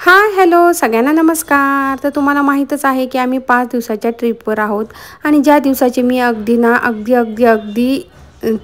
Hi hello सगळ्यांना नमस्कार। तर तुम्हाला माहीतच आहे की आम्ही 5 दिवसाच्या ट्रिपवर आहोत आणि ज्या दिवसाची मी अगदी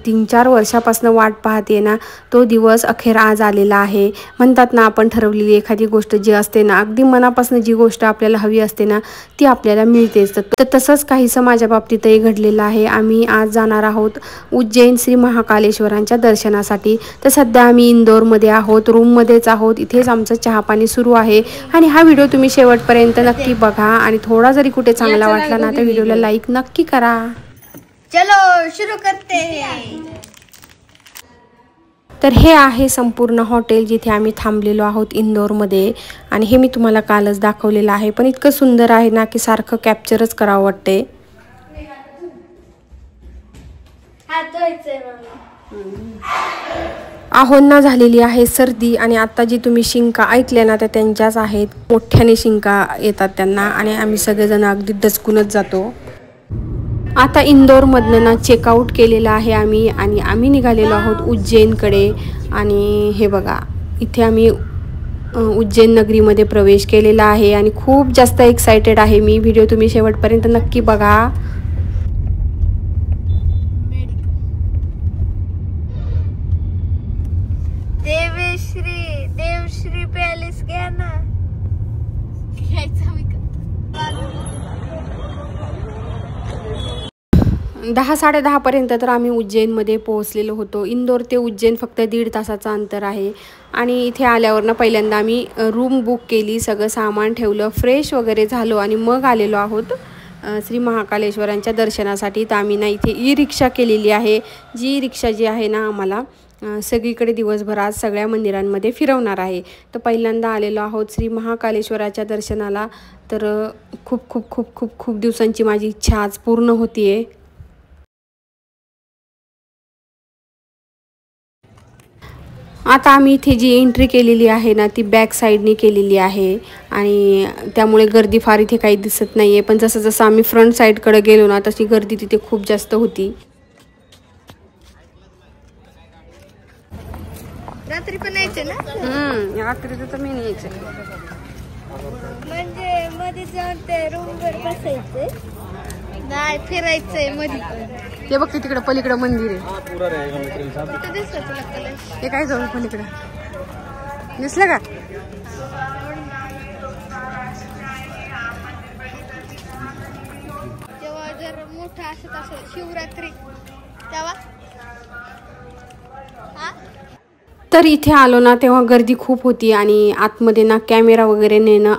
3-4 वर्षापासून वाट पाहते ना, तो दिवस अखेर आज आलेला आहे। म्हणतात ना, आपण ठरवलेली एखादी गोष्ट जी असते ना, अगदी मनापासून जी गोष्ट आपल्याला हवी असते ना, ती आपल्याला मिळतेच। तर तसंच काहीसं माझ्या बाबतीतही घडलेलं आहे। आम्ही आज जाणार आहोत उज्जैन श्री महाकालेश्वरांच्या दर्शनासाठी। तर सध्या आम्ही इंदोरमध्ये आहोत, रूममध्येच आहोत। इथेच आमचं चहापाणी सुरू आहे आणि हा व्हिडिओ तुम्ही शेवटपर्यंत नक्की बघा आणि थोडा जरी कुठे चांगला वाटला ना, तर व्हिडिओला लाईक नक्की करा। चलो शुरू करते हैं। तर हे आहे संपूर्ण हॉटेल जिथे आम्ही थांबलेलो आहोत इंदोरमध्ये आणि हे मी तुम्हाला कालच दाखवलेलं आहे, पण इतकं सुंदर आहे ना की सारखं कॅप्चरच करावं वाटते। आहोंना झालेली आहे सर्दी आणि आता जी तुम्ही शिंका ऐकल्या ना त्या त्यांच्याच आहेत। मोठ्याने शिंका येतात त्यांना आणि आम्ही सगळेजण अगदी दचकूनच जातो। आता इंदोरमधनं ना चेकआउट केलेलं आहे आम्ही आणि आम्ही निघालेलो आहोत उज्जैनकडे। आणि हे बघा, इथे आम्ही उज्जैन नगरीमध्ये प्रवेश केलेला आहे आणि खूप जास्त एक्साइटेड आहे मी। व्हिडिओ तुम्ही शेवटपर्यंत नक्की बघा। देवश्री पॅलेस घ्या ना। 10-10:30 पर्यंत तर आम्ही उज्जैनमध्ये पोहोचलेलो होतो। इंदोर ते उज्जैन फक्त 1.5 तासाचं अंतर आहे आणि इथे आल्यावर ना पहिल्यांदा आम्ही रूम बुक केली, सगळं सामान ठेवलं, फ्रेश वगैरे झालो आणि मग आलेलो आहोत श्री महाकालेश्वरांच्या दर्शनासाठी। तर आम्ही ना इथे ई रिक्षा केलेली आहे। जी रिक्षा जी आहे ना आम्हाला सगळीकडे दिवसभर आज सगळ्या मंदिरांमध्ये फिरवणार आहे। तर पहिल्यांदा आलेलो आहोत श्री महाकालेश्वराच्या दर्शनाला। तर खूप खूप खूप खूप खूप दिवसांची माझी इच्छा आज पूर्ण होतीये। आता आम्ही इथे जी एंट्री केलेली आहे ना ती बॅक साईडने केलेली आहे आणि त्यामुळे गर्दी फार इथे काही दिसत नाहीये, पण जसं जसं आम्ही फ्रंट साईडकडे गेलो ना तशी गर्दी तिथे खूप जास्त होती। रात्री पण यायचे ना? रात्री तर मी यायचे म्हणजे मध्ये जाऊन ते रूमवर बसायचंय, नाही फिरायचंय मध्ये। ते बघ तिकडे पलीकडे मंदिर आहे। कुठं दिसलं तुला कलश? हे काय जाऊ पलीकडे दिसलं का? जेव्हा जर मोठं असत असेल शिवरात्री तेव्हा तर इथे आलो ना तेव्हा गर्दी खूप होती आणि आतमध्ये ना कॅमेरा वगैरे नेणं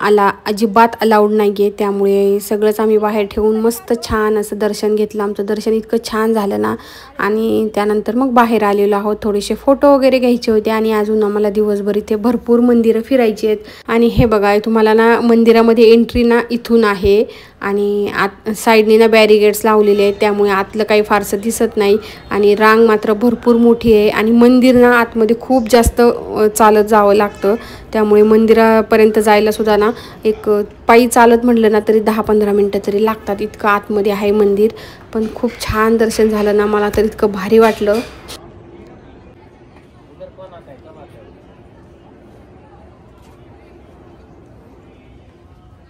अजिबात अलाउड नाही आहे। त्यामुळे सगळंच आम्ही बाहेर ठेवून मस्त छान असं दर्शन घेतलं। आमचं दर्शन इतकं छान झालं ना आणि त्यानंतर मग बाहेर आलेलो आहोत। थोडेसे फोटो वगैरे घ्यायचे होते आणि अजून आम्हाला दिवसभर इथे भरपूर मंदिरं फिरायची आहेत। आणि हे बघा, तुम्हाला ना मंदिरामध्ये एंट्री ना इथून आहे आणि आत साईडने ना बॅरिगेड्स लावलेले आहेत, त्यामुळे आतलं काही फारसं दिसत नाही आणि रांग मात्र भरपूर मोठी आहे आणि मंदिर ना आतमध्ये खूप जास्त चालत जावं लागतं। त्यामुळे मंदिरापर्यंत जायला सुद्धा ना एक पायी चालत म्हटलं ना तरी 10-15 मिनटं तरी लागतात, इतकं आतमध्ये आहे मंदिर। पण खूप छान दर्शन झालं ना, मला तर इतकं भारी वाटलं।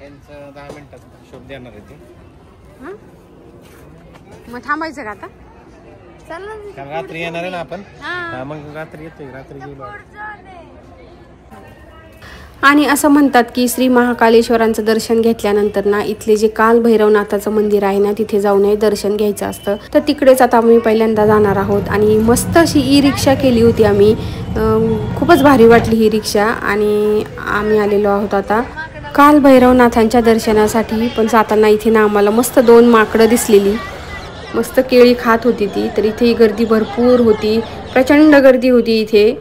यांचं 10 मिनिटात शोध देणार आहे ते। मग थांबायचं का आता? कारण रात्री येणार आहे ना आपण, मग रात्री येतोय, रात्री गेलो। आणि असं म्हणतात की श्री महाकालेश्वरांचं दर्शन घेतल्यानंतर ना इथले जे कालभैरवनाथाचं मंदिर आहे ना तिथे जाऊन दर्शन घ्यायचं असतं। तर तिकडेच आता आम्ही पहिल्यांदा जाणार आहोत आणि मस्त अशी ई रिक्षा केली होती आम्ही। खूपच भारी वाटली ही रिक्षा आणि आम्ही आलेलो आहोत आता कालभैरवनाथांच्या दर्शनासाठी। पण जाताना इथे ना आम्हाला मस्त 2 माकडं दिसलेली, मस्त केळी खात होती ती। तर इथे गर्दी भरपूर होती, प्रचंड गर्दी होती इथे।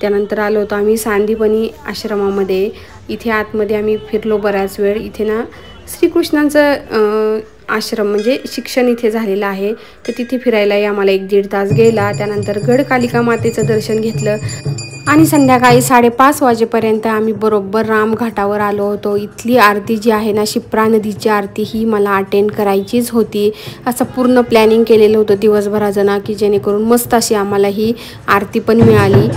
त्यानंतर आलो होतो आम्ही सांदीपनी आश्रमामध्ये। इथे आतमध्ये आम्ही फिरलो बराच वेळ। इथे ना श्रीकृष्णांचं आश्रम म्हणजे शिक्षण इथे झालेलं आहे, तर तिथे फिरायलाही आम्हाला 1-1.5 तास गेला। त्यानंतर गडकालिका मातेचं दर्शन घेतलं आणि संध्याकाळी 5:30 वाजेपर्यंत आम्ही बरोबर रामघाटावर आलो होतो। इथली आरती जी आहे ना, शिप्रा नदीची आरती, ही मला अटेंड करायचीच होती। असं पूर्ण प्लॅनिंग केलेलं होतं दिवसभराचं ना, की जेणेकरून मस्त अशी आम्हाला ही आरती पण मिळाली।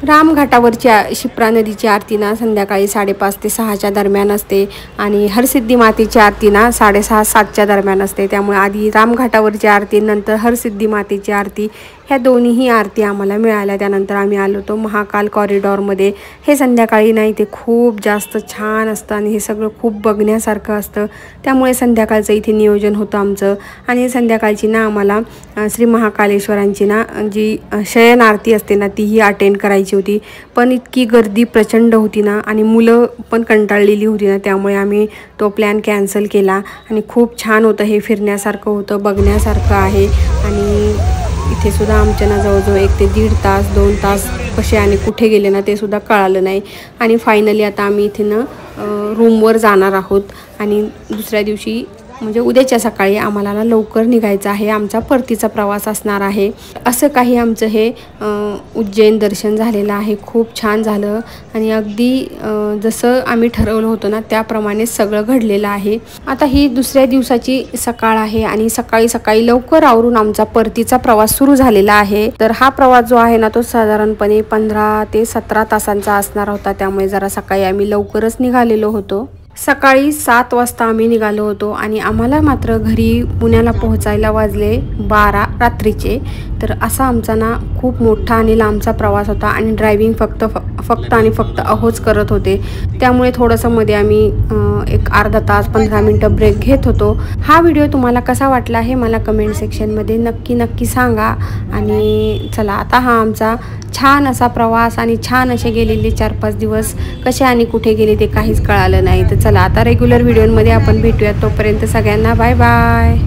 रामघाटावरची शिप्रा नदीची आरती ना संध्याकाळी 5:30 ते 6च्या दरम्यान असते आणि हरसिद्धी मातेची आरती ना 6:30-7च्या दरम्यान असते. त्यामुळे आधी रामघाटावरची आरती नंतर हरसिद्धी मातेची आरती ह्या दोन्हीही आरती आम्हाला मिळाल्या. त्यानंतर आम्ही आलो होतो महाकाल कॉरिडॉरमध्ये. हे संध्याकाळी ना इथे खूप जास्त छान असतं आणि हे सगळं खूप बघण्यासारखं असतं. त्यामुळे संध्याकाळचं इथे नियोजन होतं आमचं. आणि संध्याकाळची ना आम्हाला श्री महाकालेश्वरांची ना जी शयन आरती असते ना तीही अटेंड करायची होती. पण इतकी गर्दी प्रचंड होती ना आणि मुलं पण कंटाळलेली होती ना, त्यामुळे आम्ही तो प्लॅन कॅन्सल केला. आणि खूप छान होतं, हे फिरण्यासारखं होतं, बघण्यासारखं आहे. आणि इथे सुद्धा आमच्या ना जवळजवळ 1 ते 1.5 तास 2 तास कसे आणि कुठे गेले ना ते सुद्धा कळालं नाही. आणि फायनली आता आम्ही इथे ना रूमवर जाणार आहोत. आणि दुसऱ्या दिवशी म्हणजे उद्याच्या सकाळी आम्हाला ना लवकर निघायचं आहे. आमचा परतीचा प्रवास असणार आहे. असं काही आमचं हे उज्जैन दर्शन झालेलं आहे. खूप छान झालं आणि अगदी जसं आम्ही ठरवलं होतं ना त्याप्रमाणे सगळं घडलेलं आहे. आता ही दुसऱ्या दिवसाची सकाळ आहे आणि सकाळी सकाळी लवकर आवरून आमचा परतीचा प्रवास सुरू झालेला आहे. तर हा प्रवास जो आहे ना तो साधारणपणे 15 ते 17 तासांचा असणार होता. त्यामुळे जरा सकाळी आम्ही लवकरच निघालेलो होतो. सकाळी 7 वाजता आम्ही निघालो होतो आणि आम्हाला मात्र घरी पुण्याला पोहोचायला वाजले 12 रात्रीचे. तर असा आमचा ना खूप मोठा आणि लांबचा प्रवास होता आणि ड्रायव्हिंग फक्त आणि फक्त अहोच करत होते. त्यामुळे थोडंसं मध्ये आम्ही एक अर्धा तास 15 मिनटं ब्रेक घेत होतो. हा व्हिडिओ तुम्हाला कसा वाटला हे मला कमेंट सेक्शनमध्ये नक्की सांगा. आणि चला आता हा आमचा छान असा प्रवास आणि छान असे गेलेले 4-5 दिवस कसे आणि कुठे गेले ते काहीच कळालं नाही. तर चला आता रेग्युलर व्हिडिओमध्ये आपण भेटूयात. तोपर्यंत सगळ्यांना बाय बाय.